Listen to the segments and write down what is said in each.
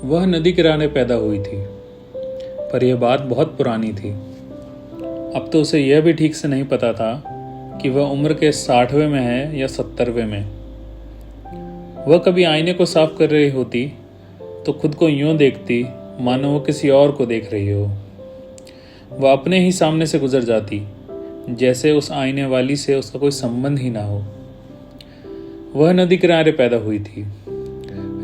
वह नदी किनारे पैदा हुई थी, पर यह बात बहुत पुरानी थी। अब तो उसे यह भी ठीक से नहीं पता था कि वह उम्र के 60वें में है या 70वें में। वह कभी आईने को साफ कर रही होती तो खुद को यूं देखती मानो वो किसी और को देख रही हो। वह अपने ही सामने से गुजर जाती, जैसे उस आईने वाली से उसका कोई संबंध ही ना हो। वह नदी किनारे पैदा हुई थी।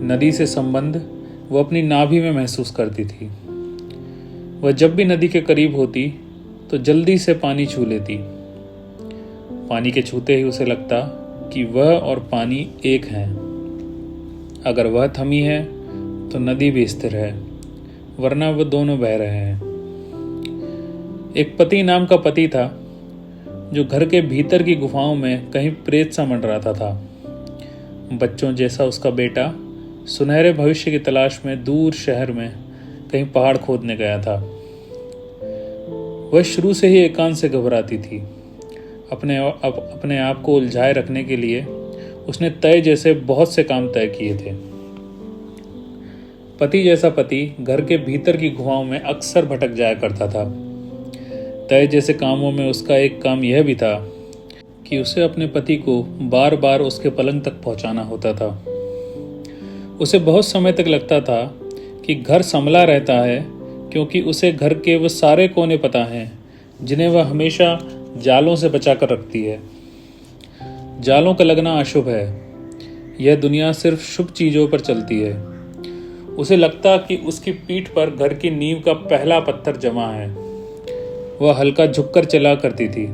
नदी से संबंध वह अपनी नाभि में महसूस करती थी। वह जब भी नदी के करीब होती तो जल्दी से पानी छू लेती। पानी के छूते ही उसे लगता कि वह और पानी एक हैं। अगर वह थमी है तो नदी भी स्थिर है, वरना वह दोनों बह रहे हैं। एक पति नाम का पति था जो घर के भीतर की गुफाओं में कहीं प्रेत सा मंडराता था। बच्चों जैसा उसका बेटा सुनहरे भविष्य की तलाश में दूर शहर में कहीं पहाड़ खोदने गया था। वह शुरू से ही एकांत से घबराती थी। अपने आप को उलझाए रखने के लिए उसने तय जैसे बहुत से काम तय किए थे। पति जैसा पति घर के भीतर की गुफाओं में अक्सर भटक जाया करता था। तय जैसे कामों में उसका एक काम यह भी था कि उसे अपने पति को बार बार उसके पलंग तक पहुंचाना होता था। उसे बहुत समय तक लगता था कि घर संभला रहता है, क्योंकि उसे घर के वो सारे कोने पता हैं जिन्हें वह हमेशा जालों से बचा कर रखती है। जालों का लगना अशुभ है। यह दुनिया सिर्फ शुभ चीज़ों पर चलती है। उसे लगता कि उसकी पीठ पर घर की नींव का पहला पत्थर जमा है। वह हल्का झुककर चला करती थी।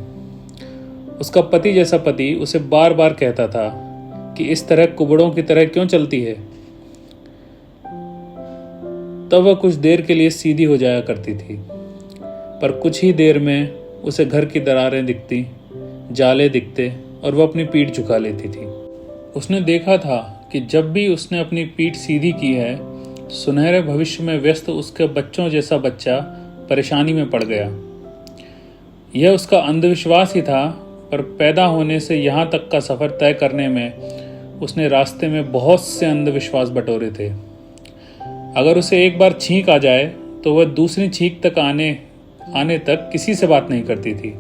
उसका पति जैसा पति उसे बार बार कहता था कि इस तरह कुबड़ों की तरह क्यों चलती है। तब वह कुछ देर के लिए सीधी हो जाया करती थी, पर कुछ ही देर में उसे घर की दरारें दिखती, जाले दिखते और वह अपनी पीठ झुका लेती थी। उसने देखा था कि जब भी उसने अपनी पीठ सीधी की है, सुनहरे भविष्य में व्यस्त उसके बच्चों जैसा बच्चा परेशानी में पड़ गया। यह उसका अंधविश्वास ही था, पर पैदा होने से यहाँ तक का सफ़र तय करने में उसने रास्ते में बहुत से अंधविश्वास बटोरे थे। अगर उसे एक बार छींक आ जाए तो वह दूसरी छींक तक आने तक किसी से बात नहीं करती थी।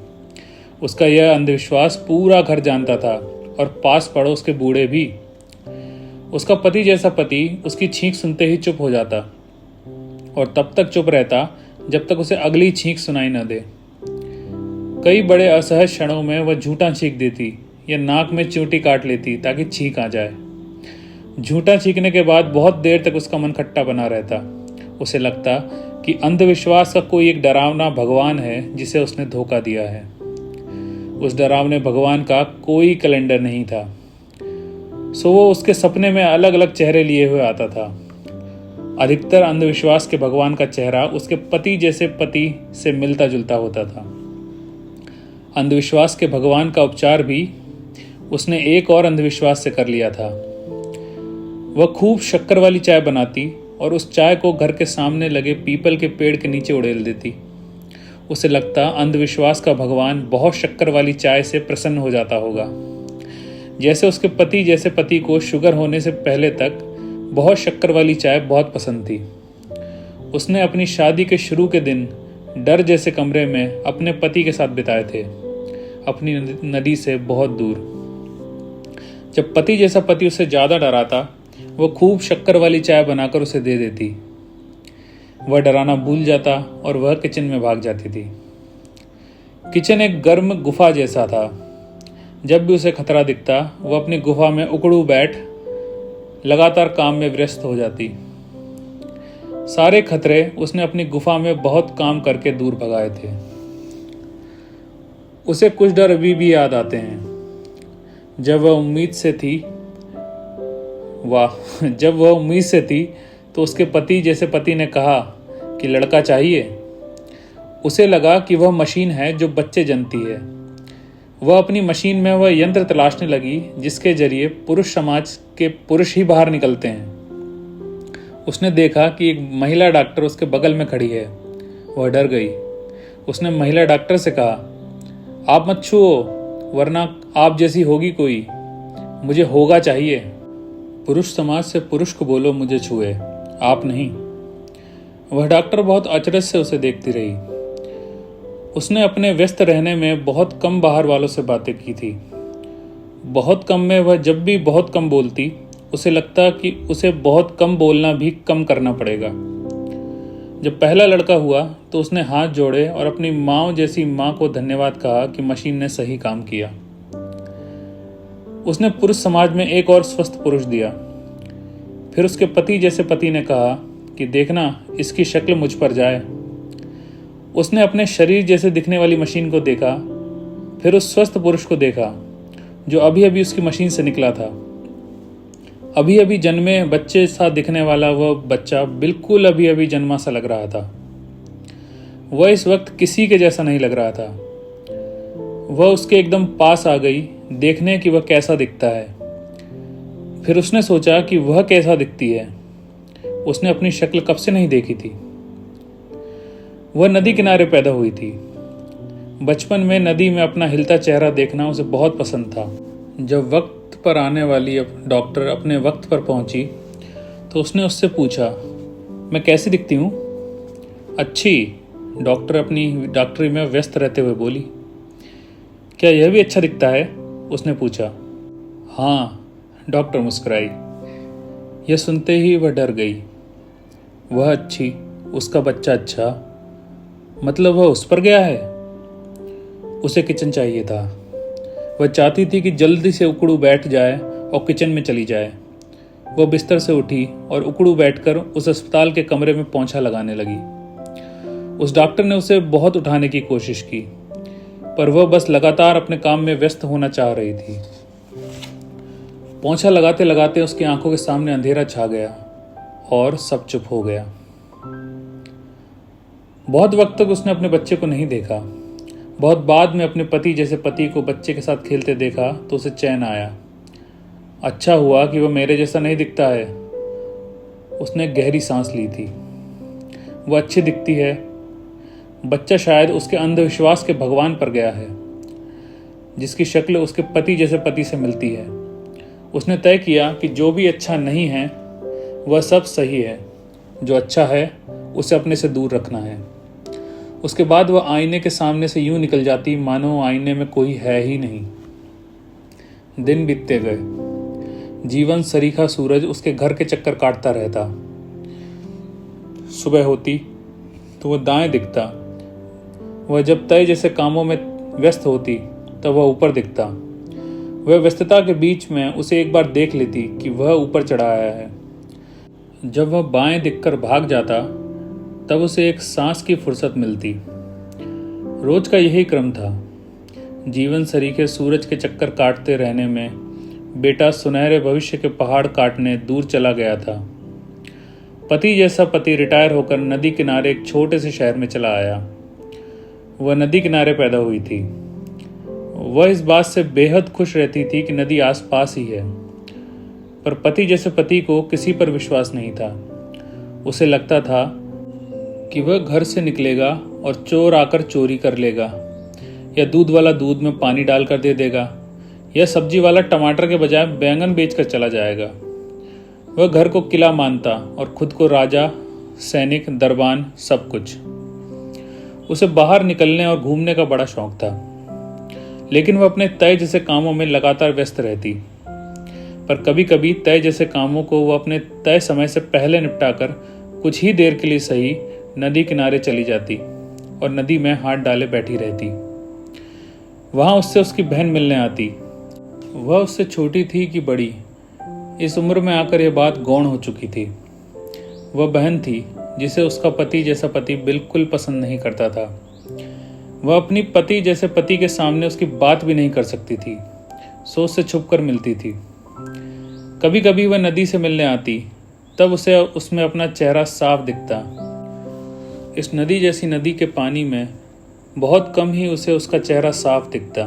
उसका यह अंधविश्वास पूरा घर जानता था और पास पड़ोस के बूढ़े भी। उसका पति जैसा पति उसकी छींक सुनते ही चुप हो जाता और तब तक चुप रहता जब तक उसे अगली छींक सुनाई न दे। कई बड़े असहज क्षणों में वह झूठा छींक देती या नाक में चींटी काट लेती ताकि छींक आ जाए। झूठा छींकने के बाद बहुत देर तक उसका मन खट्टा बना रहता। उसे लगता कि अंधविश्वास का कोई एक डरावना भगवान है जिसे उसने धोखा दिया है। उस डरावने भगवान का कोई कैलेंडर नहीं था, सो वो उसके सपने में अलग अलग चेहरे लिए हुए आता था। अधिकतर अंधविश्वास के भगवान का चेहरा उसके पति जैसे पति से मिलता जुलता होता था। अंधविश्वास के भगवान का उपचार भी उसने एक और अंधविश्वास से कर लिया था। वह खूब शक्कर वाली चाय बनाती और उस चाय को घर के सामने लगे पीपल के पेड़ के नीचे उड़ेल देती। उसे लगता अंधविश्वास का भगवान बहुत शक्कर वाली चाय से प्रसन्न हो जाता होगा, जैसे उसके पति जैसे पति को शुगर होने से पहले तक बहुत शक्कर वाली चाय बहुत पसंद थी। उसने अपनी शादी के शुरू के दिन डर जैसे कमरे में अपने पति के साथ बिताए थे, अपनी नदी से बहुत दूर। जब पति जैसा पति उसे ज़्यादा डराता, वह खूब शक्कर वाली चाय बनाकर उसे दे देती। वह डराना भूल जाता और वह किचन में भाग जाती थी। किचन एक गर्म गुफा जैसा था। जब भी उसे खतरा दिखता, वह अपनी गुफा में उकड़ू बैठ लगातार काम में व्यस्त हो जाती। सारे खतरे उसने अपनी गुफा में बहुत काम करके दूर भगाए थे। उसे कुछ डर अभी भी याद आते हैं। जब वह उम्मीद से थी तो उसके पति जैसे पति ने कहा कि लड़का चाहिए। उसे लगा कि वह मशीन है जो बच्चे जनती है। वह अपनी मशीन में वह यंत्र तलाशने लगी जिसके जरिए पुरुष समाज के पुरुष ही बाहर निकलते हैं। उसने देखा कि एक महिला डॉक्टर उसके बगल में खड़ी है। वह डर गई। उसने महिला डॉक्टर से कहा, आप मत छुओ, वरना आप जैसी होगी कोई, मुझे होगा चाहिए। पुरुष समाज से पुरुष को बोलो मुझे छुए, आप नहीं। वह डॉक्टर बहुत अचरज से उसे देखती रही। उसने अपने व्यस्त रहने में बहुत कम बाहर वालों से बातें की थी। बहुत कम में वह जब भी बहुत कम बोलती, उसे लगता कि उसे बहुत कम बोलना भी कम करना पड़ेगा। जब पहला लड़का हुआ तो उसने हाथ जोड़े और अपनी माँ जैसी माँ को धन्यवाद कहा कि मशीन ने सही काम किया। उसने पुरुष समाज में एक और स्वस्थ पुरुष दिया। फिर उसके पति जैसे पति ने कहा कि देखना, इसकी शक्ल मुझ पर जाए। उसने अपने शरीर जैसे दिखने वाली मशीन को देखा। फिर उस स्वस्थ पुरुष को देखा जो अभी अभी उसकी मशीन से निकला था। अभी अभी जन्मे बच्चे सा दिखने वाला वह बच्चा बिल्कुल अभी अभी जन्मा सा लग रहा था। वह इस वक्त किसी के जैसा नहीं लग रहा था। वह उसके एकदम पास आ गई देखने कि वह कैसा दिखता है। फिर उसने सोचा कि वह कैसा दिखती है। उसने अपनी शक्ल कब से नहीं देखी थी। वह नदी किनारे पैदा हुई थी। बचपन में नदी में अपना हिलता चेहरा देखना उसे बहुत पसंद था। जब वक्त पर आने वाली डॉक्टर अपने वक्त पर पहुंची तो उसने उससे पूछा, मैं कैसी दिखती हूँ? अच्छी, डॉक्टर अपनी डॉक्टरी में व्यस्त रहते हुए बोली। क्या यह भी अच्छा दिखता है? उसने पूछा। हाँ, डॉक्टर मुस्कुराई। यह सुनते ही वह डर गई। वह अच्छी, उसका बच्चा अच्छा, मतलब वह उस पर गया है। उसे किचन चाहिए था। वह चाहती थी कि जल्दी से उकड़ू बैठ जाए और किचन में चली जाए। वह बिस्तर से उठी और उकड़ू बैठकर उस अस्पताल के कमरे में पोंछा लगाने लगी। उस डॉक्टर ने उसे बहुत उठाने की कोशिश की, पर वह बस लगातार अपने काम में व्यस्त होना चाह रही थी। पोंछा लगाते लगाते उसकी आंखों के सामने अंधेरा छा गया और सब चुप हो गया। बहुत वक्त तक उसने अपने बच्चे को नहीं देखा। बहुत बाद में अपने पति जैसे पति को बच्चे के साथ खेलते देखा तो उसे चैन आया। अच्छा हुआ कि वह मेरे जैसा नहीं दिखता है। उसने गहरी सांस ली थी। वह अच्छी दिखती है। बच्चा शायद उसके अंधविश्वास के भगवान पर गया है, जिसकी शक्ल उसके पति जैसे पति से मिलती है। उसने तय किया कि जो भी अच्छा नहीं है वह सब सही है। जो अच्छा है उसे अपने से दूर रखना है। उसके बाद वह आईने के सामने से यूं निकल जाती मानो आईने में कोई है ही नहीं। दिन बीतते गए। जीवन सरीखा सूरज उसके घर के चक्कर काटता रहता। सुबह होती तो वह दाएं दिखता। वह जब तय जैसे कामों में व्यस्त होती तब वह ऊपर दिखता। वह व्यस्तता के बीच में उसे एक बार देख लेती कि वह ऊपर चढ़ा आया है। जब वह बाएं दिखकर भाग जाता तब उसे एक सांस की फुर्सत मिलती। रोज का यही क्रम था। जीवन सरीखे सूरज के चक्कर काटते रहने में बेटा सुनहरे भविष्य के पहाड़ काटने दूर चला गया था। पति जैसा पति रिटायर होकर नदी किनारे एक छोटे से शहर में चला आया। वह नदी किनारे पैदा हुई थी। वह इस बात से बेहद खुश रहती थी कि नदी आसपास ही है, पर पति जैसे पति को किसी पर विश्वास नहीं था। उसे लगता था कि वह घर से निकलेगा और चोर आकर चोरी कर लेगा, या दूध वाला दूध में पानी डालकर दे देगा, या सब्जी वाला टमाटर के बजाय बैंगन बेचकर चला जाएगा। वह घर को किला मानता और खुद को राजा, सैनिक, दरबान, सब कुछ। उसे बाहर निकलने और घूमने का बड़ा शौक था, लेकिन वह अपने तय जैसे कामों में लगातार व्यस्त रहती। पर कभी कभी तय जैसे कामों को वह अपने तय समय से पहले निपटाकर कुछ ही देर के लिए सही नदी किनारे चली जाती और नदी में हाथ डाले बैठी रहती। वहां उससे उसकी बहन मिलने आती। वह उससे छोटी थी कि बड़ी, इस उम्र में आकर यह बात गौण हो चुकी थी। वह बहन थी जिसे उसका पति जैसा पति बिल्कुल पसंद नहीं करता था। वह अपनी पति जैसे पति के सामने उसकी बात भी नहीं कर सकती थी, सो उससे छुपकर मिलती थी। कभी कभी वह नदी से मिलने आती, तब उसे उसमें अपना चेहरा साफ दिखता। इस नदी जैसी नदी के पानी में बहुत कम ही उसे उसका चेहरा साफ दिखता।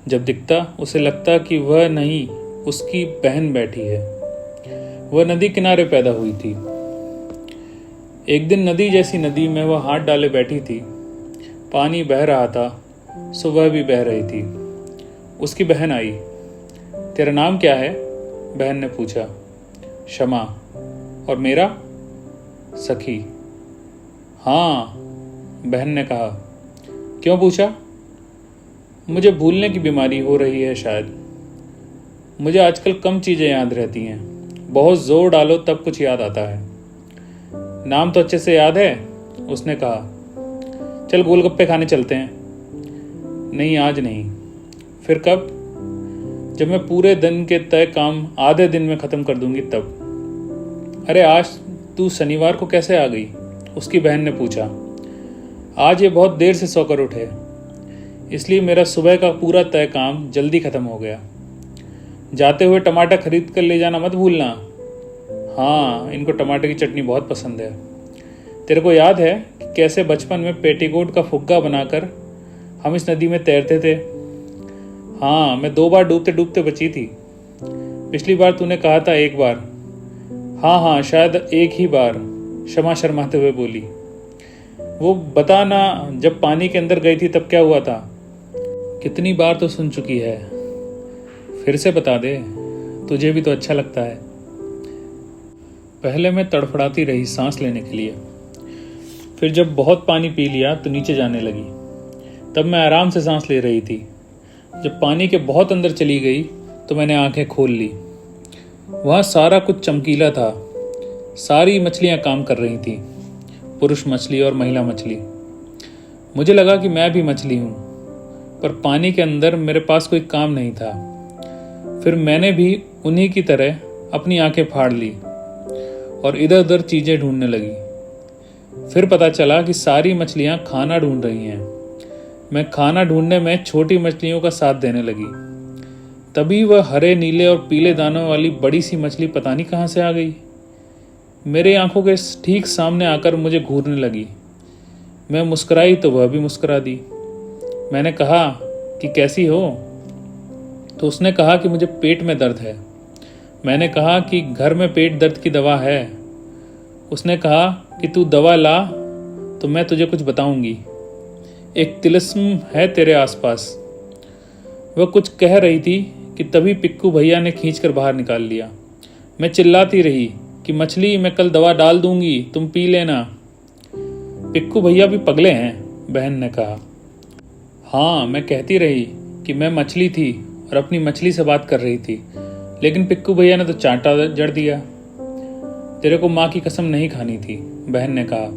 जब दिखता उसे लगता कि वह नहीं, उसकी बहन बैठी है। वह नदी किनारे पैदा हुई थी। एक दिन नदी जैसी नदी में वह हाथ डाले बैठी थी। पानी बह रहा था, सो वह भी बह रही थी। उसकी बहन आई। तेरा नाम क्या है? बहन ने पूछा। शमा। और मेरा? सखी: हाँ, बहन ने कहा। क्यों पूछा? मुझे भूलने की बीमारी हो रही है शायद। मुझे आजकल कम चीज़ें याद रहती हैं, बहुत जोर डालो तब कुछ याद आता है। नाम तो अच्छे से याद है, उसने कहा। चल गोलगप्पे खाने चलते हैं। नहीं, आज नहीं। फिर कब? जब मैं पूरे दिन के तय काम आधे दिन में ख़त्म कर दूंगी तब। अरे आज तू शनिवार को कैसे आ गई? उसकी बहन ने पूछा। आज ये बहुत देर से सोकर उठे, इसलिए मेरा सुबह का पूरा तय काम जल्दी ख़त्म हो गया। जाते हुए टमाटर खरीद कर ले जाना मत भूलना। हाँ, इनको टमाटर की चटनी बहुत पसंद है। तेरे को याद है कि कैसे बचपन में पेटीकोट का फुग्गा बनाकर हम इस नदी में तैरते थे? हाँ, मैं 2 बार डूबते डूबते बची थी। पिछली बार तूने कहा था 1 बार। हाँ, शायद 1 ही बार, क्षमा शर्माते हुए बोली। वो बता ना, जब पानी के अंदर गई थी तब क्या हुआ था? कितनी बार तो सुन चुकी है, फिर से बता दे, तुझे भी तो अच्छा लगता है। पहले मैं तड़फड़ाती रही सांस लेने के लिए, फिर जब बहुत पानी पी लिया तो नीचे जाने लगी। तब मैं आराम से सांस ले रही थी। जब पानी के बहुत अंदर चली गई तो मैंने आंखें खोल ली। वहाँ सारा कुछ चमकीला था। सारी मछलियाँ काम कर रही थीं, पुरुष मछली और महिला मछली। मुझे लगा कि मैं भी मछली हूँ, पर पानी के अंदर मेरे पास कोई काम नहीं था। फिर मैंने भी उन्हीं की तरह अपनी आंखें फाड़ ली और इधर उधर चीज़ें ढूंढने लगी। फिर पता चला कि सारी मछलियाँ खाना ढूंढ रही हैं। मैं खाना ढूंढने में छोटी मछलियों का साथ देने लगी। तभी वह हरे, नीले और पीले दानों वाली बड़ी सी मछली पता नहीं कहाँ से आ गई। मेरे आंखों के ठीक सामने आकर मुझे घूरने लगी। मैं मुस्कुराई तो वह भी मुस्कुरा दी। मैंने कहा कि कैसी हो? तो उसने कहा कि मुझे पेट में दर्द है। मैंने कहा कि घर में पेट दर्द की दवा है। उसने कहा कि तू दवा ला तो मैं तुझे कुछ बताऊंगी। एक तिलिस्म है तेरे आसपास। वह कुछ कह रही थी कि तभी पिक्कू भैया ने खींचकर बाहर निकाल लिया। मैं चिल्लाती रही कि मछली, मैं कल दवा डाल दूंगी, तुम पी लेना। पिक्कू भैया भी पगले हैं, बहन ने कहा। हाँ, मैं कहती रही कि मैं मछली थी और अपनी मछली से बात कर रही थी, लेकिन पिक्कू भैया ने तो चांटा जड़ दिया। तेरे को माँ की कसम नहीं खानी थी, बहन ने कहा।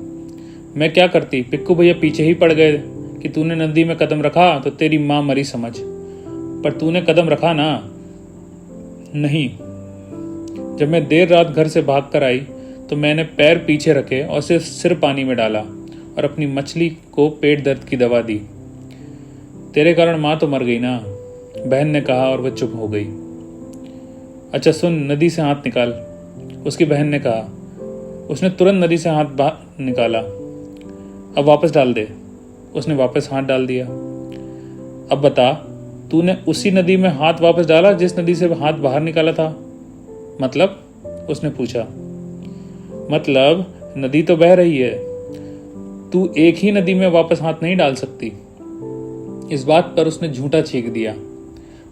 मैं क्या करती, पिक्कू भैया पीछे ही पड़ गए कि तूने नदी में कदम रखा तो तेरी माँ मरी समझ। पर तूने कदम रखा ना? नहीं। जब मैं देर रात घर से भाग कर आई तो मैंने पैर पीछे रखे और सिर्फ सिर पानी में डाला और अपनी मछली को पेट दर्द की दवा दी। तेरे कारण माँ तो मर गई ना, बहन ने कहा और वह चुप हो गई। अच्छा सुन, नदी से हाथ निकाल, उसकी बहन ने कहा। उसने तुरंत नदी से हाथ बाहर निकाला। अब वापस डाल दे। उसने वापस हाथ डाल दिया। अब बता, तूने उसी नदी में हाथ वापस डाला जिस नदी से हाथ बाहर निकाला था? मतलब? उसने पूछा। मतलब नदी तो बह रही है, तू एक ही नदी में वापस हाथ नहीं डाल सकती। इस बात पर उसने झूठा छींक दिया।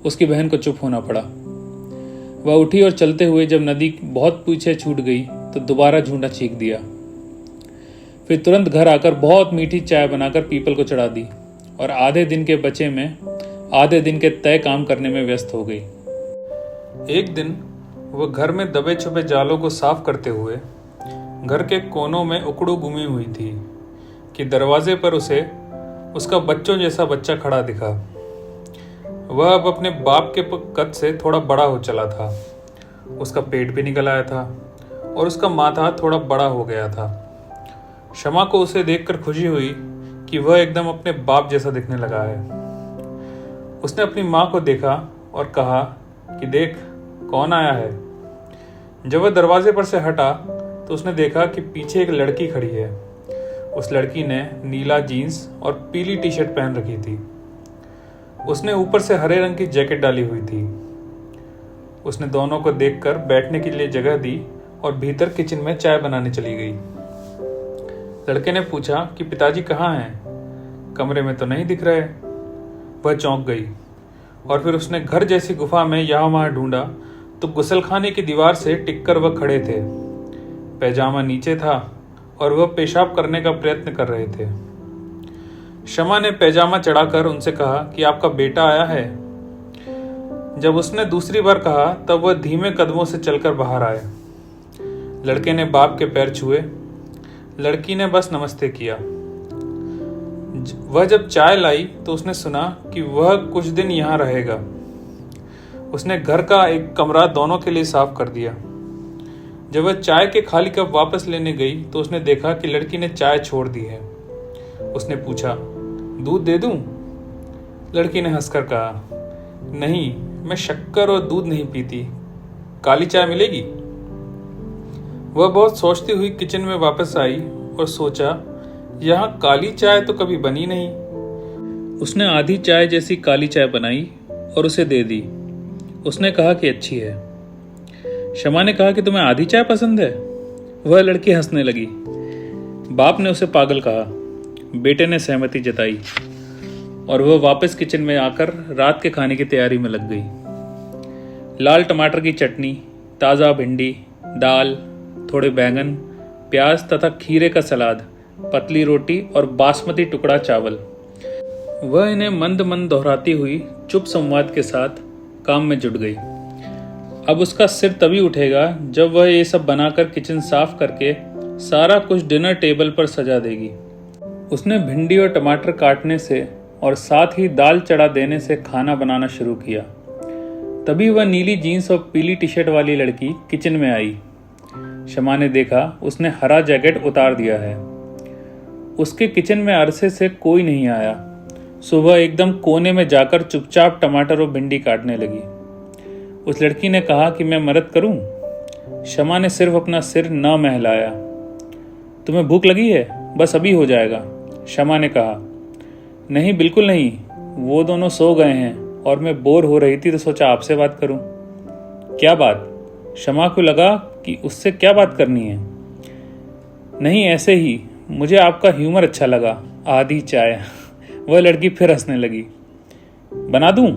उसकी बहन को चुप होना पड़ा। वह उठी और चलते हुए जब नदी बहुत पीछे छूट गई तो दोबारा झूठा छींक दिया। फिर तुरंत घर आकर बहुत मीठी चाय बनाकर पीपल को चढ़ा दी और आधे दिन के बचे में आधे दिन के तय काम करने में व्यस्त हो गई। एक दिन वह घर में दबे छुपे जालों को साफ करते हुए घर के कोनों में उकड़ू गुमी हुई थी कि दरवाजे पर उसे उसका बच्चों जैसा बच्चा खड़ा दिखा। वह अब अपने बाप के कद से थोड़ा बड़ा हो चला था। उसका पेट भी निकल आया था और उसका माथा थोड़ा बड़ा हो गया था। शमा को उसे देखकर खुशी हुई कि वह एकदम अपने बाप जैसा दिखने लगा है। उसने अपनी माँ को देखा और कहा कि देख कौन आया है। जब वह दरवाजे पर से हटा तो उसने देखा कि पीछे एक लड़की खड़ी है। उस लड़की ने नीला जीन्स और पीली टी शर्ट पहन रखी थी। उसने ऊपर से हरे रंग की जैकेट डाली हुई थी। उसने दोनों को देखकर बैठने के लिए जगह दी और भीतर किचन में चाय बनाने चली गई। लड़के ने पूछा कि पिताजी कहाँ हैं? कमरे में तो नहीं दिख रहे। वह चौंक गई और फिर उसने घर जैसी गुफा में यहाँ वहाँ ढूंढा तो गुसलखाने की दीवार से टिककर वह खड़े थे। पैजामा नीचे था और वह पेशाब करने का प्रयत्न कर रहे थे। शमा ने पैजामा चढ़ाकर उनसे कहा कि आपका बेटा आया है। जब उसने दूसरी बार कहा तब वह धीमे कदमों से चलकर बाहर आए। लड़के ने बाप के पैर छुए। लड़की ने बस नमस्ते किया। वह जब चाय लाई तो उसने सुना कि वह कुछ दिन यहाँ रहेगा। उसने घर का एक कमरा दोनों के लिए साफ कर दिया। जब वह चाय के खाली कप वापस लेने गई तो उसने देखा कि लड़की ने चाय छोड़ दी है। उसने पूछा, दूध दे दूं? लड़की ने हंसकर कहा, नहीं, मैं शक्कर और दूध नहीं पीती, काली चाय मिलेगी? वह बहुत सोचती हुई किचन में वापस आई और सोचा, यहाँ काली चाय तो कभी बनी नहीं। उसने आधी चाय जैसी काली चाय बनाई और उसे दे दी। उसने कहा कि अच्छी है। शमा ने कहा कि तुम्हें आधी चाय पसंद है? वह लड़की हंसने लगी। बाप ने उसे पागल कहा। बेटे ने सहमति जताई और वह वापस किचन में आकर रात के खाने की तैयारी में लग गई। लाल टमाटर की चटनी, ताज़ा भिंडी, दाल, थोड़े बैंगन, प्याज तथा खीरे का सलाद, पतली रोटी और बासमती टुकड़ा चावल। वह इन्हें मंद मंद दोहराती हुई चुप संवाद के साथ काम में जुट गई। अब उसका सिर तभी उठेगा जब वह ये सब बनाकर किचन साफ करके सारा कुछ डिनर टेबल पर सजा देगी। उसने भिंडी और टमाटर काटने से और साथ ही दाल चढ़ा देने से खाना बनाना शुरू किया। तभी वह नीली जीन्स और पीली टी शर्ट वाली लड़की किचन में आई। शमा ने देखा उसने हरा जैकेट उतार दिया है। उसके किचन में अरसे से कोई नहीं आया। सुबह एकदम कोने में जाकर चुपचाप टमाटर और भिंडी काटने लगी। उस लड़की ने कहा कि मैं मदद करूं? शमा ने सिर्फ अपना सिर न महलाया। तुम्हें भूख लगी है? बस अभी हो जाएगा, शमा ने कहा। नहीं, बिल्कुल नहीं, वो दोनों सो गए हैं और मैं बोर हो रही थी तो सोचा आपसे बात करूं। क्या बात? शमा को लगा कि उससे क्या बात करनी है। नहीं, ऐसे ही, मुझे आपका ह्यूमर अच्छा लगा। आधी चाय। वह लड़की फिर हंसने लगी। बना दूं?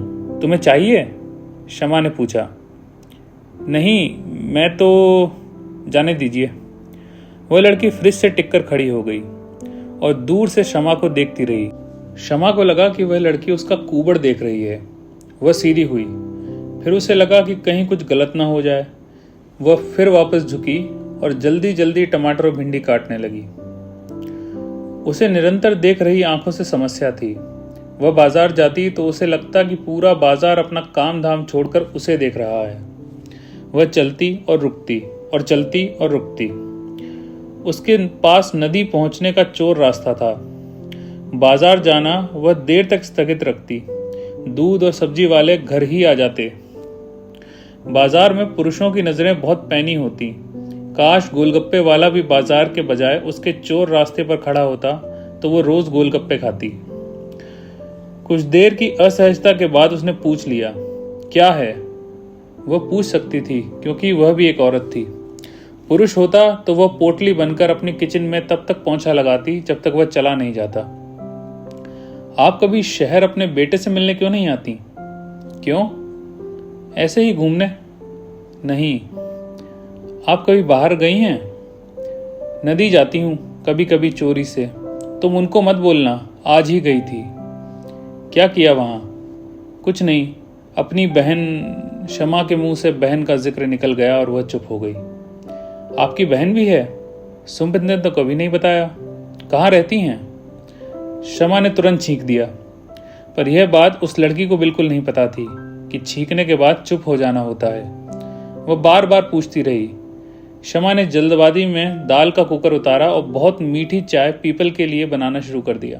तुम्हें चाहिए? शमा ने पूछा। नहीं, मैं तो, जाने दीजिए। वह लड़की फ्रिज से टिककर खड़ी हो गई और दूर से शमा को देखती रही। शमा को लगा कि वह लड़की उसका कूबड़ देख रही है। वह सीधी हुई। फिर उसे लगा कि कहीं कुछ गलत ना हो जाए। वह फिर वापस झुकी और जल्दी जल्दी टमाटर और भिंडी काटने लगी। उसे निरंतर देख रही आंखों से समस्या थी। वह बाजार जाती तो उसे लगता कि पूरा बाजार अपना काम धाम छोड़कर उसे देख रहा है। वह चलती और रुकती और चलती और रुकती। उसके पास नदी पहुंचने का चोर रास्ता था। बाजार जाना वह देर तक स्थगित रखती। दूध और सब्जी वाले घर ही आ जाते। बाजार में पुरुषों की नजरें बहुत पैनी होती। काश गोलगप्पे वाला भी बाजार के बजाय उसके चोर रास्ते पर खड़ा होता तो वो रोज गोलगप्पे खाती। कुछ देर की असहजता के बाद उसने पूछ लिया, क्या है? वह पूछ सकती थी क्योंकि वह भी एक औरत थी। पुरुष होता तो वह पोटली बनकर अपनी किचन में तब तक पोंछा लगाती जब तक वह चला नहीं जाता। आप कभी शहर अपने बेटे से मिलने क्यों नहीं आती? क्यों? ऐसे ही घूमने। नहीं। आप कभी बाहर गई हैं? नदी जाती हूं कभी कभी चोरी से। तुम उनको मत बोलना, आज ही गई थी। क्या किया वहां? कुछ नहीं। अपनी बहन, शमा के मुंह से बहन का जिक्र निकल गया और वह चुप हो गई। आपकी बहन भी है? सुमित ने तो कभी नहीं बताया। कहाँ रहती हैं? शमा ने तुरंत छींक दिया। पर यह बात उस लड़की को बिल्कुल नहीं पता थी कि छींकने के बाद चुप हो जाना होता है। वह बार बार पूछती रही। शमा ने जल्दबाजी में दाल का कुकर उतारा और बहुत मीठी चाय पीपल के लिए बनाना शुरू कर दिया।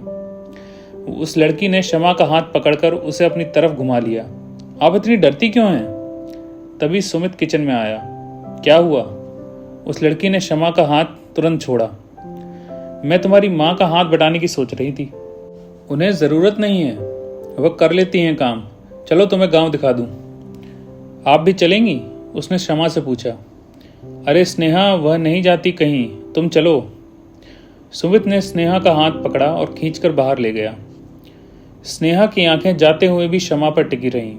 उस लड़की ने शमा का हाथ पकड़कर उसे अपनी तरफ घुमा लिया। आप इतनी डरती क्यों हैं? तभी सुमित किचन में आया। क्या हुआ? उस लड़की ने शमा का हाथ तुरंत छोड़ा। मैं तुम्हारी माँ का हाथ बटाने की सोच रही थी। उन्हें जरूरत नहीं है, वह कर लेती हैं काम। चलो तुम्हें गांव दिखा दूं। आप भी चलेंगी? उसने शमा से पूछा। अरे स्नेहा, वह नहीं जाती कहीं, तुम चलो। सुमित ने स्नेहा का हाथ पकड़ा और खींचकर बाहर ले गया। स्नेहा की आंखें जाते हुए भी शमा पर टिकी रहीं।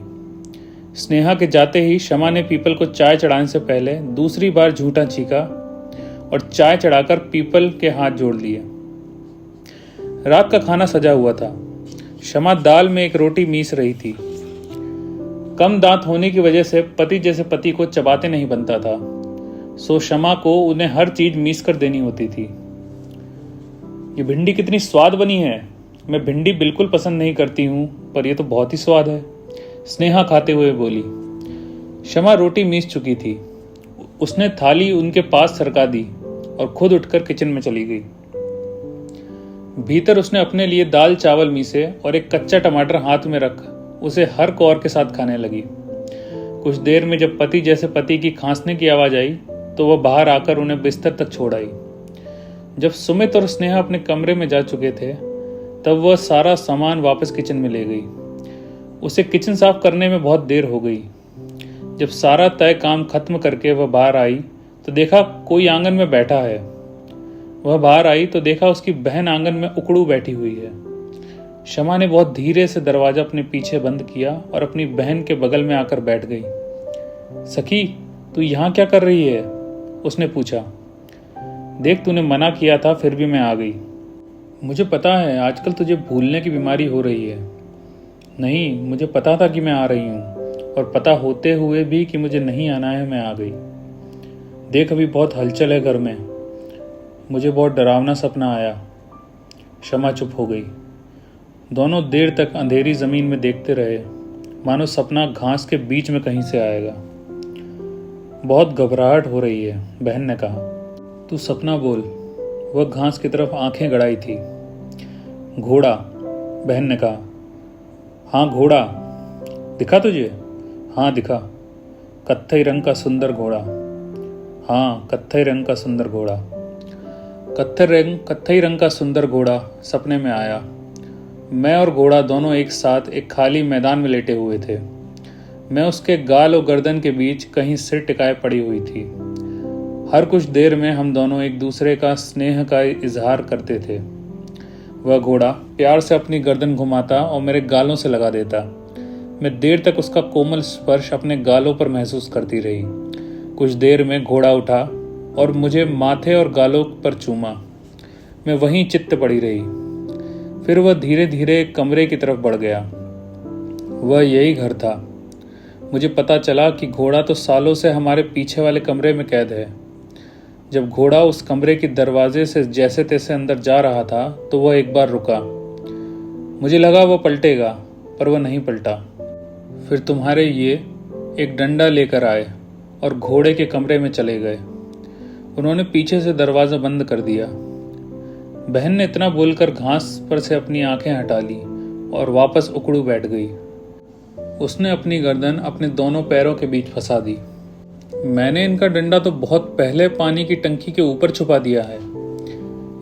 स्नेहा के जाते ही शमा ने पीपल को चाय चढ़ाने से पहले दूसरी बार झूठा छींका और चाय चढ़ाकर पीपल के हाथ जोड़ लिए। रात का खाना सजा हुआ था। शमा दाल में एक रोटी मीस रही थी। कम दांत होने की वजह से पति जैसे पति को चबाते नहीं बनता था, सो शमा को उन्हें हर चीज मीस कर देनी होती थी। ये भिंडी कितनी स्वाद बनी है। मैं भिंडी बिल्कुल पसंद नहीं करती हूँ, पर यह तो बहुत ही स्वाद है, स्नेहा खाते हुए बोली। शमा रोटी मीस चुकी थी। उसने थाली उनके पास सरका दी और खुद उठकर किचन में चली गई। भीतर उसने अपने लिए दाल चावल मीसे और एक कच्चा टमाटर हाथ में रख उसे हर कौर के साथ खाने लगी। कुछ देर में जब पति जैसे पति की खांसने की आवाज आई तो वह बाहर आकर उन्हें बिस्तर तक छोड़ आई। जब सुमित और स्नेहा अपने कमरे में जा चुके थे तब वह सारा सामान वापस किचन में ले गई। उसे किचन साफ करने में बहुत देर हो गई। जब सारा तय काम खत्म करके वह बाहर आई तो देखा कोई आंगन में बैठा है। वह बाहर आई तो देखा उसकी बहन आंगन में उकड़ू बैठी हुई है। शमा ने बहुत धीरे से दरवाजा अपने पीछे बंद किया और अपनी बहन के बगल में आकर बैठ गई। सखी, तू यहाँ क्या कर रही है? उसने पूछा। देख, तूने मना किया था फिर भी मैं आ गई। मुझे पता है आजकल तुझे भूलने की बीमारी हो रही है। नहीं, मुझे पता था कि मैं आ रही हूँ, और पता होते हुए भी कि मुझे नहीं आना है मैं आ गई। देख, अभी बहुत हलचल है घर में। मुझे बहुत डरावना सपना आया। शमा चुप हो गई। दोनों देर तक अंधेरी जमीन में देखते रहे, मानो सपना घास के बीच में कहीं से आएगा। बहुत घबराहट हो रही है, बहन ने कहा। तू सपना बोल। वह घास की तरफ आंखें गड़ाई थी। घोड़ा, बहन ने कहा। हाँ, घोड़ा दिखा तुझे? हाँ, दिखा। कत्थई रंग का सुंदर घोड़ा। हाँ, कत्थई रंग का सुंदर घोड़ा। कत्थई रंग का सुंदर घोड़ा सपने में आया। मैं और घोड़ा दोनों एक साथ एक खाली मैदान में लेटे हुए थे। मैं उसके गाल और गर्दन के बीच कहीं सिर टिकाए पड़ी हुई थी। हर कुछ देर में हम दोनों एक दूसरे का स्नेह का इजहार करते थे। वह घोड़ा प्यार से अपनी गर्दन घुमाता और मेरे गालों से लगा देता। मैं देर तक उसका कोमल स्पर्श अपने गालों पर महसूस करती रही। कुछ देर में घोड़ा उठा और मुझे माथे और गालों पर चूमा। मैं वहीं चित्त पड़ी रही। फिर वह धीरे धीरे कमरे की तरफ बढ़ गया। वह यही घर था। मुझे पता चला कि घोड़ा तो सालों से हमारे पीछे वाले कमरे में कैद है। जब घोड़ा उस कमरे के दरवाजे से जैसे तैसे अंदर जा रहा था तो वह एक बार रुका। मुझे लगा वह पलटेगा, पर वह नहीं पलटा। फिर तुम्हारे ये एक डंडा लेकर आए और घोड़े के कमरे में चले गए। उन्होंने पीछे से दरवाज़ा बंद कर दिया। बहन ने इतना बोलकर घास पर से अपनी आंखें हटा ली और वापस उकड़ू बैठ गई। उसने अपनी गर्दन अपने दोनों पैरों के बीच फंसा दी। मैंने इनका डंडा तो बहुत पहले पानी की टंकी के ऊपर छुपा दिया है।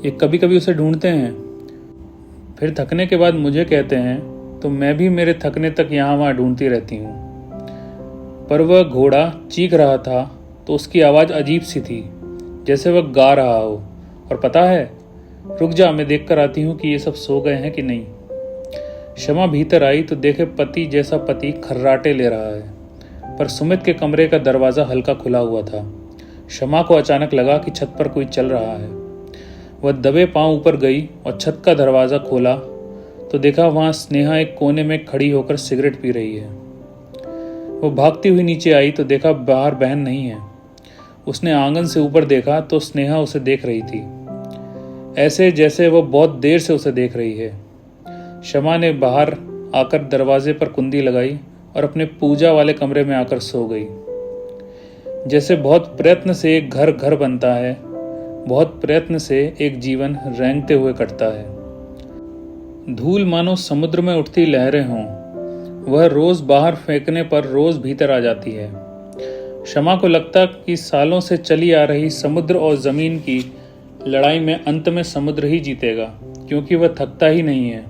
ये कभी कभी उसे ढूंढते हैं, फिर थकने के बाद मुझे कहते हैं, तो मैं भी मेरे थकने तक यहाँ वहाँ ढूंढती रहती हूँ। पर वह घोड़ा चीख रहा था तो उसकी आवाज़ अजीब सी थी, जैसे वह गा रहा हो। और पता है, रुक जा, मैं देख कर आती हूँ कि ये सब सो गए हैं कि नहीं। शमा भीतर आई तो देखे पति जैसा पति खर्राटे ले रहा है, पर सुमित के कमरे का दरवाज़ा हल्का खुला हुआ था। शमा को अचानक लगा कि छत पर कोई चल रहा है। वह दबे पांव ऊपर गई और छत का दरवाज़ा खोला तो देखा वहाँ स्नेहा एक कोने में खड़ी होकर सिगरेट पी रही है। वो भागती हुई नीचे आई तो देखा बाहर बहन नहीं है। उसने आंगन से ऊपर देखा तो स्नेहा उसे देख रही थी, ऐसे जैसे वह बहुत देर से उसे देख रही है। शमा ने बाहर आकर दरवाजे पर कुंडी लगाई और अपने पूजा वाले कमरे में आकर सो गई। जैसे बहुत प्रयत्न से एक घर बनता है, बहुत प्रयत्न से एक जीवन रेंगते हुए कटता है। धूल मानो समुद्र में उठती लहरें हों, वह रोज बाहर फेंकने पर रोज भीतर आ जाती है। शमा को लगता कि सालों से चली आ रही समुद्र और जमीन की लड़ाई में अंत में समुद्र ही जीतेगा, क्योंकि वह थकता ही नहीं है।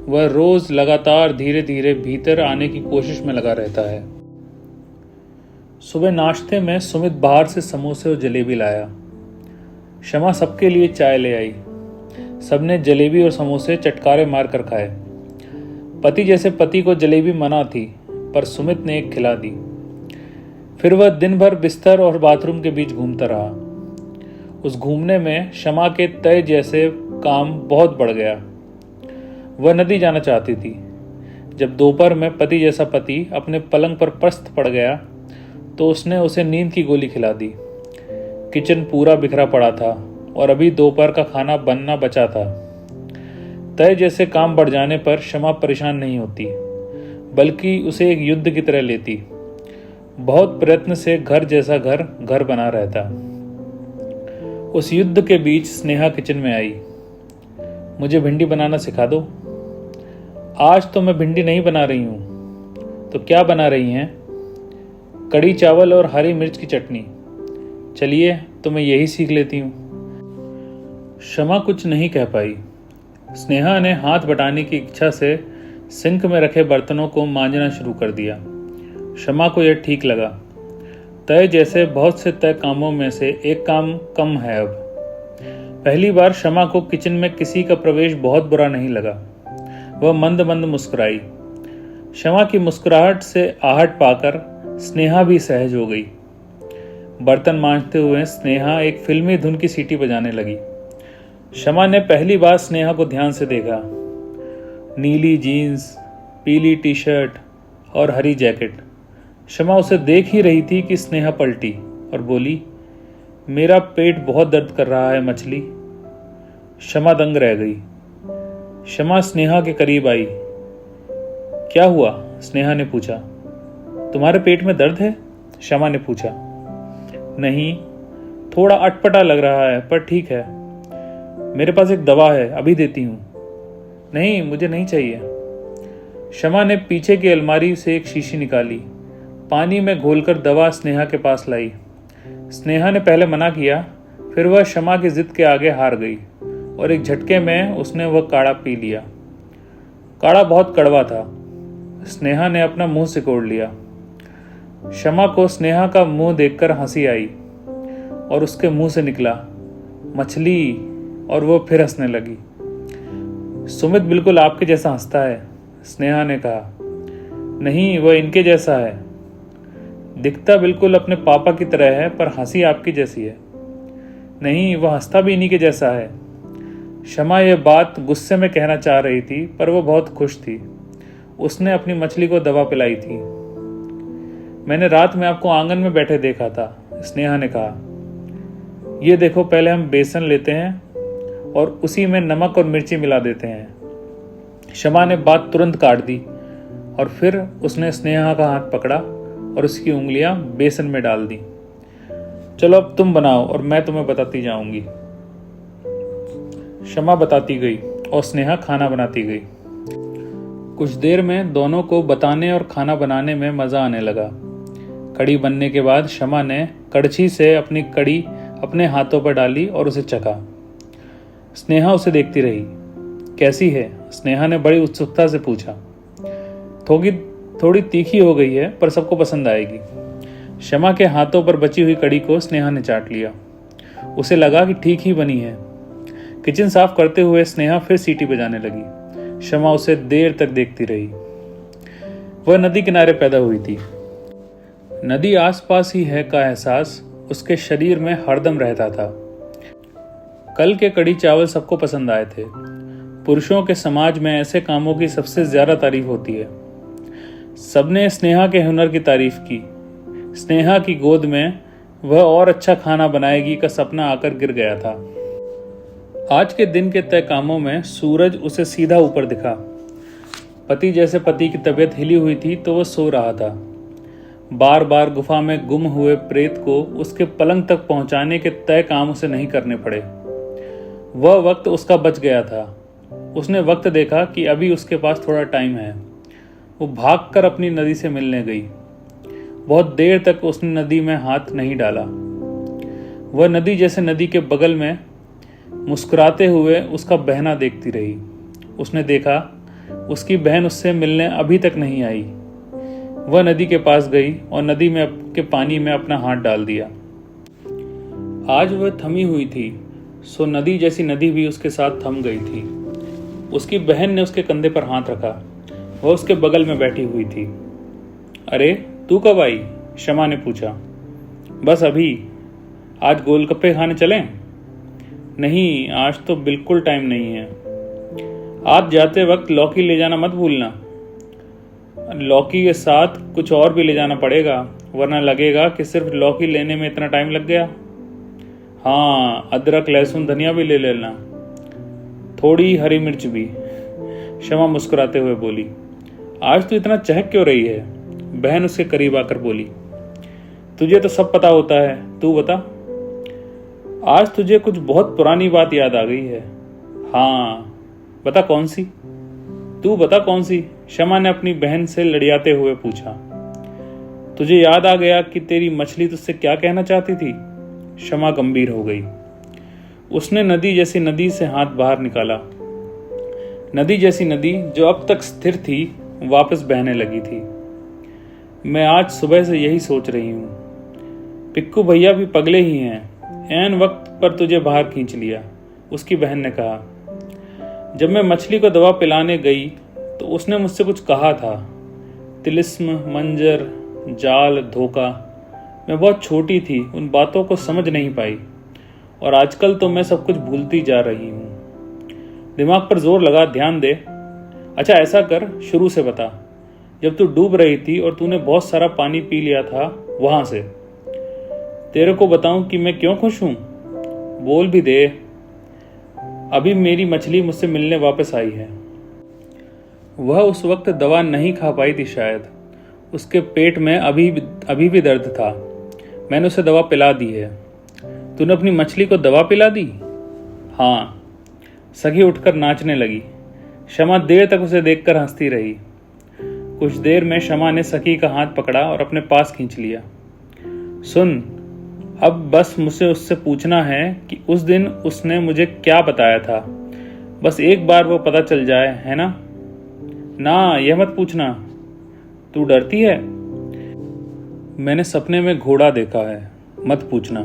वह रोज लगातार धीरे धीरे भीतर आने की कोशिश में लगा रहता है। सुबह नाश्ते में सुमित बाहर से समोसे और जलेबी लाया। शमा सबके लिए चाय ले आई। सबने जलेबी और समोसे चटकारे मार कर खाए। पति जैसे पति को जलेबी मना थी, पर सुमित ने एक खिला दी। फिर वह दिन भर बिस्तर और बाथरूम के बीच घूमता रहा। उस घूमने में शमा के तय जैसे काम बहुत बढ़ गया। वह नदी जाना चाहती थी। जब दोपहर में पति जैसा पति अपने पलंग पर पस्त पड़ गया तो उसने उसे नींद की गोली खिला दी। किचन पूरा बिखरा पड़ा था और अभी दोपहर का खाना बनना बचा था। तय जैसे काम बढ़ जाने पर शमा परेशान नहीं होती, बल्कि उसे एक युद्ध की तरह लेती। बहुत प्रयत्न से घर जैसा घर बना रहता। उस युद्ध के बीच स्नेहा किचन में आई। मुझे भिंडी बनाना सिखा दो। आज तो मैं भिंडी नहीं बना रही हूँ। तो क्या बना रही हैं? कड़ी चावल और हरी मिर्च की चटनी। चलिए तो मैं यही सीख लेती हूँ। शमा कुछ नहीं कह पाई। स्नेहा ने हाथ बटाने की इच्छा से सिंक में रखे बर्तनों को मांजना शुरू कर दिया। शमा को यह ठीक लगा। तय जैसे बहुत से तय कामों में से एक काम कम है अब। पहली बार शमा को किचन में किसी का प्रवेश बहुत बुरा नहीं लगा। वह मंद मंद मुस्कुराई। शमा की मुस्कुराहट से आहट पाकर स्नेहा भी सहज हो गई। बर्तन मांजते हुए स्नेहा एक फिल्मी धुन की सीटी बजाने लगी। शमा ने पहली बार स्नेहा को ध्यान से देखा। नीली जीन्स, पीली टी शर्ट और हरी जैकेट। शमा उसे देख ही रही थी कि स्नेहा पलटी और बोली, मेरा पेट बहुत दर्द कर रहा है मछली। शमा दंग रह गई। शमा स्नेहा के करीब आई। क्या हुआ? स्नेहा ने पूछा। तुम्हारे पेट में दर्द है? शमा ने पूछा। नहीं, थोड़ा अटपटा लग रहा है पर ठीक है। मेरे पास एक दवा है, अभी देती हूँ। नहीं, मुझे नहीं चाहिए। शमा ने पीछे की अलमारी से एक शीशी निकाली, पानी में घोलकर दवा स्नेहा के पास लाई। स्नेहा ने पहले मना किया, फिर वह शमा की जिद के आगे हार गई और एक झटके में उसने वह काढ़ा पी लिया। काढ़ा बहुत कड़वा था। स्नेहा ने अपना मुंह सिकोड़ लिया। शमा को स्नेहा का मुंह देखकर हंसी आई और उसके मुंह से निकला, मछली, और वो फिर हंसने लगी। सुमित बिल्कुल आपके जैसा हंसता है, स्नेहा ने कहा। नहीं, वह इनके जैसा है। दिखता बिल्कुल अपने पापा की तरह है पर हंसी आपकी जैसी है। नहीं, वह हंसता भी इन्हीं के जैसा है। शमा यह बात गुस्से में कहना चाह रही थी पर वह बहुत खुश थी। उसने अपनी मछली को दवा पिलाई थी। मैंने रात में आपको आंगन में बैठे देखा था, स्नेहा ने कहा। ये देखो, पहले हम बेसन लेते हैं और उसी में नमक और मिर्ची मिला देते हैं। शमा ने बात तुरंत काट दी और फिर उसने स्नेहा का हाथ पकड़ा और उसकी उंगलियां बेसन में डाल दी। चलो अब तुम बनाओ और मैं तुम्हें बताती जाऊंगी। शमा बताती गई और स्नेहा खाना बनाती गई। कुछ देर में दोनों को बताने और खाना बनाने में मजा आने लगा। कड़ी बनने के बाद शमा ने कड़छी से अपनी कड़ी अपने हाथों पर डाली और उसे चखा। स्नेहा उसे देखती रही। कैसी है? स्नेहा ने बड़ी उत्सुकता से पूछा। थोड़ी तीखी हो गई है पर सबको पसंद आएगी। शमा के हाथों पर बची हुई कड़ी को स्नेहा ने चाट लिया। उसे लगा कि ठीक ही बनी है। किचन साफ करते हुए स्नेहा फिर सीटी बजाने लगी। शमा उसे देर तक देखती रही। वह नदी किनारे पैदा हुई थी। नदी आसपास ही है का एहसास उसके शरीर में हरदम रहता था। कल के कड़ी चावल सबको पसंद आए थे। पुरुषों के समाज में ऐसे कामों की सबसे ज्यादा तारीफ होती है। सबने स्नेहा के हुनर की तारीफ की। स्नेहा की गोद में वह और अच्छा खाना बनाएगी का सपना आकर गिर गया था। आज के दिन के तय कामों में सूरज उसे सीधा ऊपर दिखा। पति जैसे पति की तबीयत हिली हुई थी तो वह सो रहा था। बार बार गुफा में गुम हुए प्रेत को उसके पलंग तक पहुंचाने के तय काम उसे नहीं करने पड़े। वह वक्त उसका बच गया था। उसने वक्त देखा कि अभी उसके पास थोड़ा टाइम है। वो भागकर अपनी नदी से मिलने गई। बहुत देर तक उसने नदी में हाथ नहीं डाला। वह नदी जैसे नदी के बगल में मुस्कुराते हुए उसका बहना देखती रही। उसने देखा उसकी बहन उससे मिलने अभी तक नहीं आई। वह नदी के पास गई और नदी में के पानी में अपना हाथ डाल दिया। आज वह थमी हुई थी, सो नदी जैसी नदी भी उसके साथ थम गई थी। उसकी बहन ने उसके कंधे पर हाथ रखा। वह उसके बगल में बैठी हुई थी। अरे तू कब आई? शमा ने पूछा। बस अभी। आज गोलगप्पे खाने चलें? नहीं, आज तो बिल्कुल टाइम नहीं है। आज जाते वक्त लौकी ले जाना मत भूलना। लौकी के साथ कुछ और भी ले जाना पड़ेगा, वरना लगेगा कि सिर्फ लौकी लेने में इतना टाइम लग गया। हाँ, अदरक, लहसुन, धनिया भी ले लेना, थोड़ी हरी मिर्च भी। शमा मुस्कुराते हुए बोली। आज तू इतना चहक क्यों रही है? बहन उसके करीब आकर बोली। तुझे तो सब पता होता है, तू बता। आज तुझे कुछ बहुत पुरानी बात याद आ गई है। हाँ, बता कौन सी? तू बता कौन सी? शमा ने अपनी बहन से लड़ियाते हुए पूछा। तुझे याद आ गया कि तेरी मछली तुझसे क्या कहना चाहती थी? शमा गंभीर हो गई। उसने नदी जैसी नदी से हाथ बाहर निकाला। नदी जैसी नदी जो अब तक स्थिर थी वापस बहने लगी थी। मैं आज सुबह से यही सोच रही हूँ। पिक्कू भैया भी पगले ही हैं, ऐन वक्त पर तुझे बाहर खींच लिया, उसकी बहन ने कहा। जब मैं मछली को दवा पिलाने गई तो उसने मुझसे कुछ कहा था। तिलिस्म, मंजर, जाल, धोखा। मैं बहुत छोटी थी, उन बातों को समझ नहीं पाई, और आजकल तो मैं सब कुछ भूलती जा रही हूँ। दिमाग पर जोर लगा, ध्यान दे। अच्छा ऐसा कर, शुरू से बता। जब तू डूब रही थी और तूने बहुत सारा पानी पी लिया था, वहां से। तेरे को बताऊं कि मैं क्यों खुश हूं? बोल भी दे। अभी मेरी मछली मुझसे मिलने वापस आई है। वह उस वक्त दवा नहीं खा पाई थी शायद। उसके पेट में अभी भी दर्द था। मैंने उसे दवा पिला दी है। तूने अपनी मछली को दवा पिला दी? हाँ। सखी उठकर नाचने लगी। शमा देर तक उसे देखकर हंसती रही। कुछ देर में शमा ने सखी का हाथ पकड़ा और अपने पास खींच लिया। सुन, अब बस मुझे उससे पूछना है कि उस दिन उसने मुझे क्या बताया था। बस एक बार वो पता चल जाए, है ना? ना, यह मत पूछना। तू डरती है? मैंने सपने में घोड़ा देखा है, मत पूछना।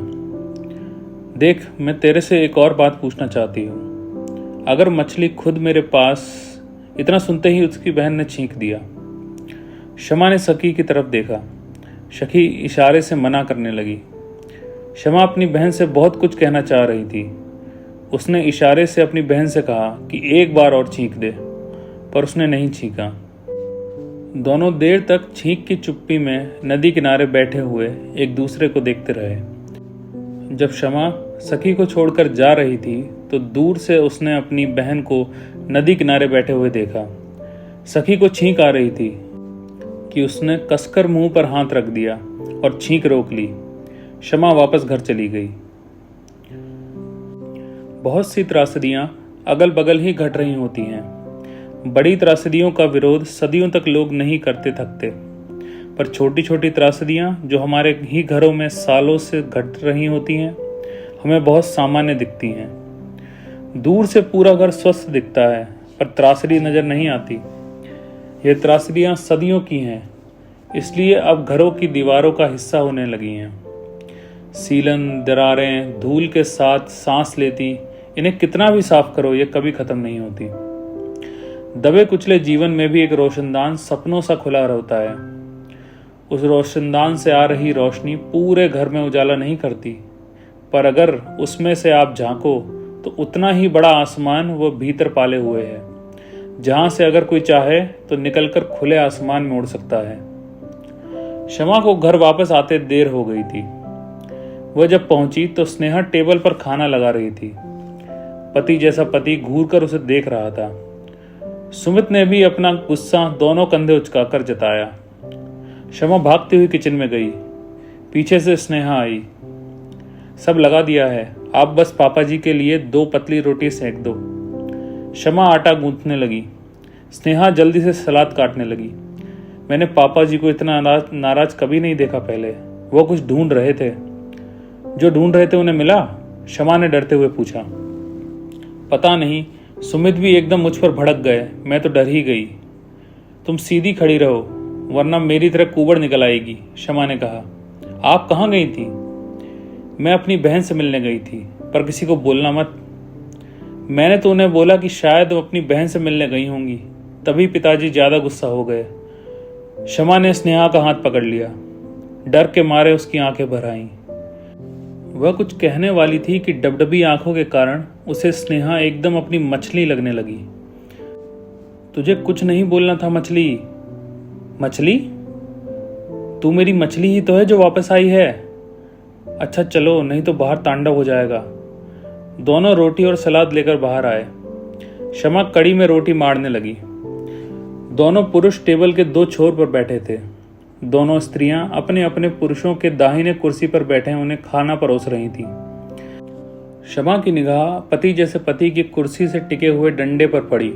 देख, मैं तेरे से एक और बात पूछना चाहती हूँ। अगर मछली खुद मेरे पास। इतना सुनते ही उसकी बहन ने छींक दिया। शमा ने सखी की तरफ देखा। सखी इशारे से मना करने लगी। शमा अपनी बहन से बहुत कुछ कहना चाह रही थी। उसने इशारे से अपनी बहन से कहा कि एक बार और छींक दे, पर उसने नहीं छींका। दोनों देर तक छींक की चुप्पी में नदी किनारे बैठे हुए एक दूसरे को देखते रहे। जब शमा सखी को छोड़कर जा रही थी तो दूर से उसने अपनी बहन को नदी किनारे बैठे हुए देखा। सखी को छींक आ रही थी कि उसने कसकर मुंह पर हाथ रख दिया और छींक रोक ली। शमा वापस घर चली गई। बहुत सी त्रासदियां अगल बगल ही घट रही होती हैं। बड़ी त्रासदियों का विरोध सदियों तक लोग नहीं करते थकते, पर छोटी छोटी त्रासदियां जो हमारे ही घरों में सालों से घट रही होती हैं, हमें बहुत सामान्य दिखती हैं। दूर से पूरा घर स्वस्थ दिखता है, पर त्रासदी नजर नहीं आती। ये त्रासदियां सदियों की हैं, इसलिए अब घरों की दीवारों का हिस्सा होने लगी हैं। सीलन, दरारें धूल के साथ सांस लेती, इन्हें कितना भी साफ करो ये कभी खत्म नहीं होती। दबे कुचले जीवन में भी एक रोशनदान सपनों सा खुला रहता है। उस रोशनदान से आ रही रोशनी पूरे घर में उजाला नहीं करती, पर अगर उसमें से आप झांको तो उतना ही बड़ा आसमान वो भीतर पाले हुए है, जहां से अगर कोई चाहे तो निकलकर खुले आसमान में उड़ सकता है। शमा को घर वापस आते देर हो गई थी। वह जब पहुंची तो स्नेहा टेबल पर खाना लगा रही थी। पति जैसा पति घूर कर उसे देख रहा था। सुमित ने भी अपना गुस्सा दोनों कंधे उचकाकर जताया। शमा भागती हुई किचन में गई। पीछे से स्नेहा आई। सब लगा दिया है, आप बस पापा जी के लिए 2 पतली रोटी सेक दो। शमा आटा गूंथने लगी। स्नेहा जल्दी से सलाद काटने लगी। मैंने पापा जी को इतना नाराज कभी नहीं देखा पहले। वो कुछ ढूंढ रहे थे। जो ढूंढ रहे थे उन्हें मिला? शमा ने डरते हुए पूछा। पता नहीं, सुमित भी एकदम मुझ पर भड़क गए। मैं तो डर ही गई। तुम सीधी खड़ी रहो, वरना मेरी तरह कुबड़ निकल आएगी, शमा ने कहा। आप कहाँ गई थी? मैं अपनी बहन से मिलने गई थी, पर किसी को बोलना मत। मैंने तो उन्हें बोला कि शायद वो अपनी बहन से मिलने गई होंगी, तभी पिताजी ज्यादा गुस्सा हो गए। शमा ने स्नेहा का हाथ पकड़ लिया। डर के मारे उसकी आंखें भर आईं। वह कुछ कहने वाली थी कि डबडबी आंखों के कारण उसे स्नेहा एकदम अपनी मछली लगने लगी। तुझे कुछ नहीं बोलना था मछली। मछली? तू मेरी मछली ही तो है जो वापस आई है। अच्छा चलो, नहीं तो बाहर तांडव हो जाएगा। दोनों रोटी और सलाद लेकर बाहर आए। शमा कड़ी में रोटी मारने लगी। दोनों पुरुष टेबल के दो छोर पर बैठे थे। दोनों स्त्रियां अपने अपने पुरुषों के दाहिने कुर्सी पर बैठे उन्हें खाना परोस रही थीं। शमा की निगाह पति जैसे पति की कुर्सी से टिके हुए डंडे पर पड़ी।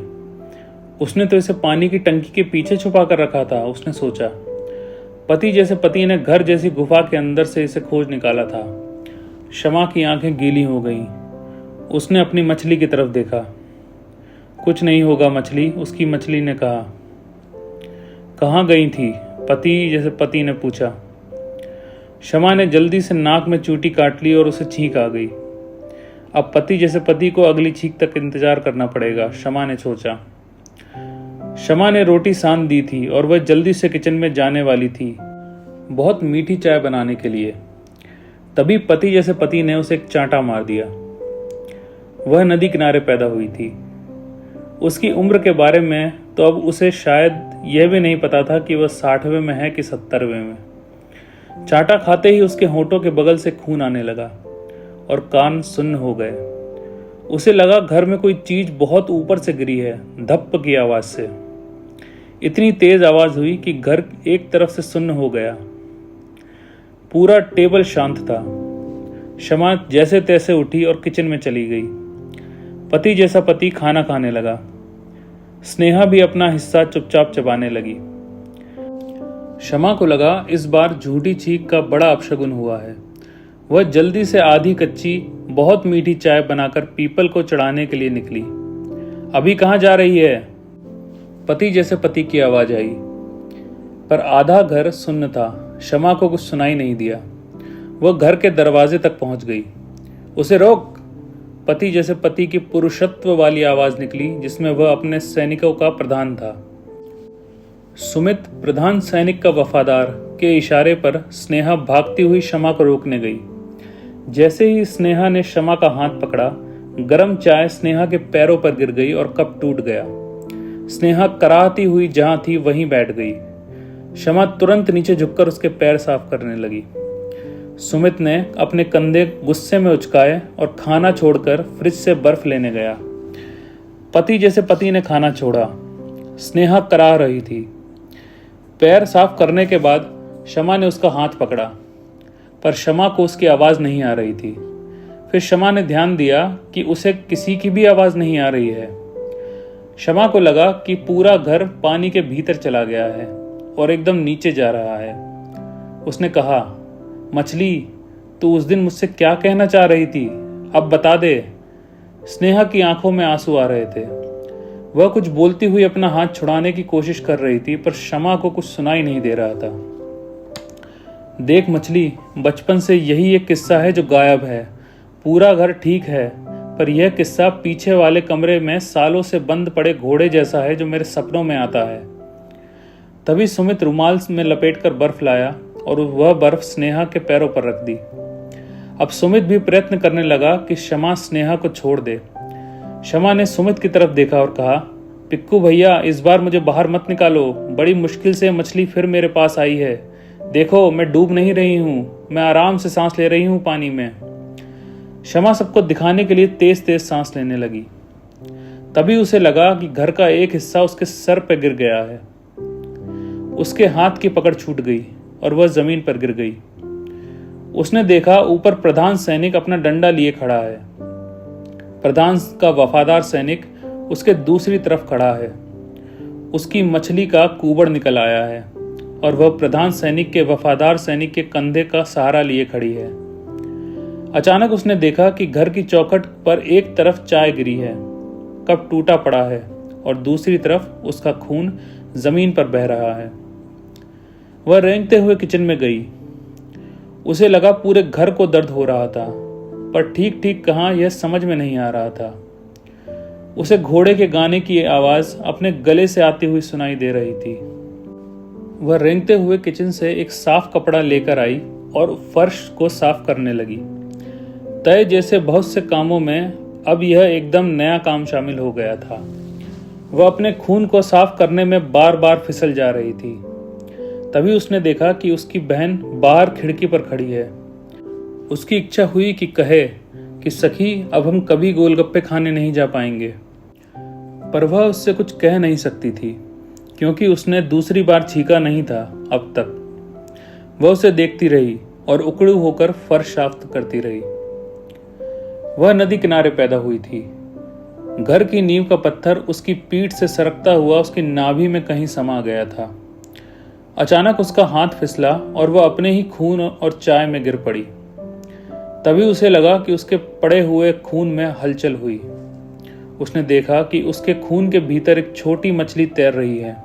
उसने तो इसे पानी की टंकी के पीछे छुपा कर रखा था, उसने सोचा। पति जैसे पति ने घर जैसी गुफा के अंदर से इसे खोज निकाला था। शमा की आंखें गीली हो गईं। उसने अपनी मछली की तरफ देखा। कुछ नहीं होगा मछली, उसकी मछली ने कहा। कहाँ गई थी? पति जैसे पति ने पूछा। शमा ने जल्दी से नाक में चूटी काट ली और उसे छींक आ गई। अब पति जैसे पति को अगली छींक तक इंतजार करना पड़ेगा, शमा ने सोचा। शमा ने रोटी सान दी थी और वह जल्दी से किचन में जाने वाली थी, बहुत मीठी चाय बनाने के लिए। तभी पति जैसे पति ने उसे एक चांटा मार दिया। वह नदी किनारे पैदा हुई थी। उसकी उम्र के बारे में तो अब उसे शायद यह भी नहीं पता था कि वह 60वें में है कि 70वें में। चांटा खाते ही उसके होठों के बगल से खून आने लगा और कान सुन्न हो गए। उसे लगा घर में कोई चीज बहुत ऊपर से गिरी है, धप्प की आवाज से। इतनी तेज आवाज हुई कि घर एक तरफ से सुन्न हो गया। पूरा टेबल शांत था। शमा जैसे तैसे उठी और किचन में चली गई। पति जैसा पति खाना खाने लगा। स्नेहा भी अपना हिस्सा चुपचाप चबाने लगी। शमा को लगा इस बार झूठी छींक का बड़ा अपशगुन हुआ है। वह जल्दी से आधी कच्ची बहुत मीठी चाय बनाकर पीपल को चढ़ाने के लिए निकली। अभी कहाँ जा रही है? पति जैसे पति की आवाज आई, पर आधा घर सुन्न था। शमा को कुछ सुनाई नहीं दिया। वह घर के दरवाजे तक पहुंच गई। उसे रोक! पति जैसे पति की पुरुषत्व वाली आवाज निकली, जिसमें वह अपने सैनिकों का प्रधान था। सुमित प्रधान सैनिक का वफादार के इशारे पर स्नेहा भागती हुई शमा को रोकने गई। जैसे ही स्नेहा ने शमा का हाथ पकड़ा, गरम चाय स्नेहा के पैरों पर गिर गई और कप टूट गया। स्नेहा कराहती हुई जहां थी वहीं बैठ गई। शमा तुरंत नीचे झुककर उसके पैर साफ करने लगी। सुमित ने अपने कंधे गुस्से में उचकाए और खाना छोड़कर फ्रिज से बर्फ लेने गया। पति जैसे पति ने खाना छोड़ा। स्नेहा कराह रही थी। पैर साफ करने के बाद शमा ने उसका हाथ पकड़ा, पर शमा को उसकी आवाज नहीं आ रही थी। फिर शमा ने ध्यान दिया कि उसे किसी की भी आवाज नहीं आ रही है। शमा को लगा कि पूरा घर पानी के भीतर चला गया है और एकदम नीचे जा रहा है। उसने कहा, मछली, तू उस दिन मुझसे क्या कहना चाह रही थी? अब बता दे। स्नेहा की आंखों में आंसू आ रहे थे। वह कुछ बोलती हुई अपना हाथ छुड़ाने की कोशिश कर रही थी, पर शमा को कुछ सुनाई नहीं दे रहा था। देख मछली, बचपन से यही एक किस्सा है जो गायब है। पूरा घर ठीक है, पर यह किस्सा पीछे वाले कमरे में सालों से बंद पड़े घोड़े जैसा है जो मेरे सपनों में आता है। तभी सुमित रुमाल में लपेटकर बर्फ लाया और वह बर्फ स्नेहा के पैरों पर रख दी। अब सुमित भी प्रयत्न करने लगा कि शमा स्नेहा को छोड़ दे। शमा ने सुमित की तरफ देखा और कहा, पिक्कू भैया, इस बार मुझे बाहर मत निकालो। बड़ी मुश्किल से मछली फिर मेरे पास आई है। देखो, मैं डूब नहीं रही हूँ, मैं आराम से सांस ले रही हूँ पानी में। शमा सबको दिखाने के लिए तेज तेज सांस लेने लगी। तभी उसे लगा कि घर का एक हिस्सा उसके सर पर गिर गया है। उसके हाथ की पकड़ छूट गई और वह जमीन पर गिर गई। उसने देखा ऊपर प्रधान सैनिक अपना डंडा लिए खड़ा है। प्रधान का वफादार सैनिक उसके दूसरी तरफ खड़ा है। उसकी मछली का कूबड़ निकल आया है और वह प्रधान सैनिक के वफादार सैनिक के कंधे का सहारा लिए खड़ी है। अचानक उसने देखा कि घर की चौखट पर एक तरफ चाय गिरी है, कप टूटा पड़ा है और दूसरी तरफ उसका खून जमीन पर बह रहा है। वह रेंगते हुए किचन में गई। उसे लगा पूरे घर को दर्द हो रहा था, पर ठीक ठीक कहाँ यह समझ में नहीं आ रहा था। उसे घोड़े के गाने की आवाज अपने गले से आती हुई सुनाई दे रही थी। वह रेंगते हुए किचन से एक साफ कपड़ा लेकर आई और फर्श को साफ करने लगी। तय जैसे बहुत से कामों में अब यह एकदम नया काम शामिल हो गया था। वह अपने खून को साफ करने में बार बार फिसल जा रही थी। तभी उसने देखा कि उसकी बहन बाहर खिड़की पर खड़ी है। उसकी इच्छा हुई कि कहे कि सखी, अब हम कभी गोलगप्पे खाने नहीं जा पाएंगे, पर वह उससे कुछ कह नहीं सकती थी क्योंकि उसने दूसरी बार छींका नहीं था अब तक। वह उसे देखती रही और उकड़ू होकर फर्श साफ करती रही। वह नदी किनारे पैदा हुई थी। घर की नींव का पत्थर उसकी पीठ से सरकता हुआ उसकी नाभि में कहीं समा गया था। अचानक उसका हाथ फिसला और वह अपने ही खून और चाय में गिर पड़ी। तभी उसे लगा कि उसके पड़े हुए खून में हलचल हुई। उसने देखा कि उसके खून के भीतर एक छोटी मछली तैर रही है।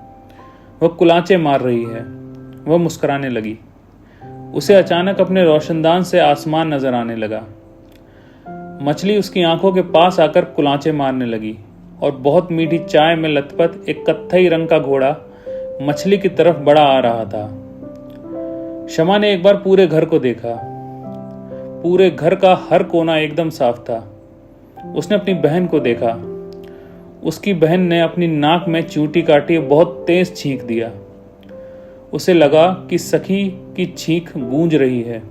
वह कुलांचे मार रही है। वह मुस्कुराने लगी। उसे अचानक अपने रोशनदान से आसमान नजर आने लगा। मछली उसकी आंखों के पास आकर कुलांचे मारने लगी और बहुत मीठी चाय में लथपथ एक कत्थई रंग का घोड़ा मछली की तरफ बढ़ा आ रहा था। शमा ने एक बार पूरे घर को देखा। पूरे घर का हर कोना एकदम साफ था। उसने अपनी बहन को देखा। उसकी बहन ने अपनी नाक में चूंटी काटी और बहुत तेज छींक दिया। उसे लगा कि सखी की छींक गूंज रही है।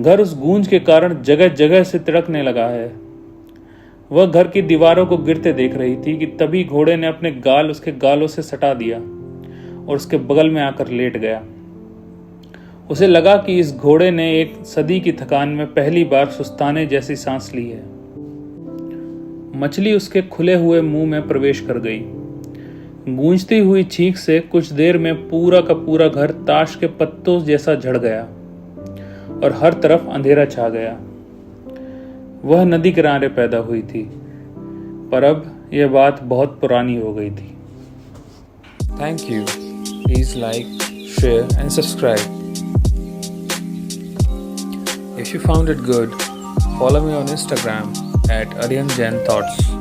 घर उस गूंज के कारण जगह जगह से तिड़कने लगा है। वह घर की दीवारों को गिरते देख रही थी कि तभी घोड़े ने अपने गाल उसके गालों से सटा दिया और उसके बगल में आकर लेट गया। उसे लगा कि इस घोड़े ने एक सदी की थकान में पहली बार सुस्ताने जैसी सांस ली है। मछली उसके खुले हुए मुंह में प्रवेश कर गई। गूंजती हुई छींक से कुछ देर में पूरा का पूरा घर ताश के पत्तों जैसा झड़ गया और हर तरफ अंधेरा छा गया। वह नदी किनारे पैदा हुई थी, पर अब यह बात बहुत पुरानी हो गई थी। Thank you. Please like, share and subscribe. If you found it good, follow me on Instagram @AryanJainThoughts.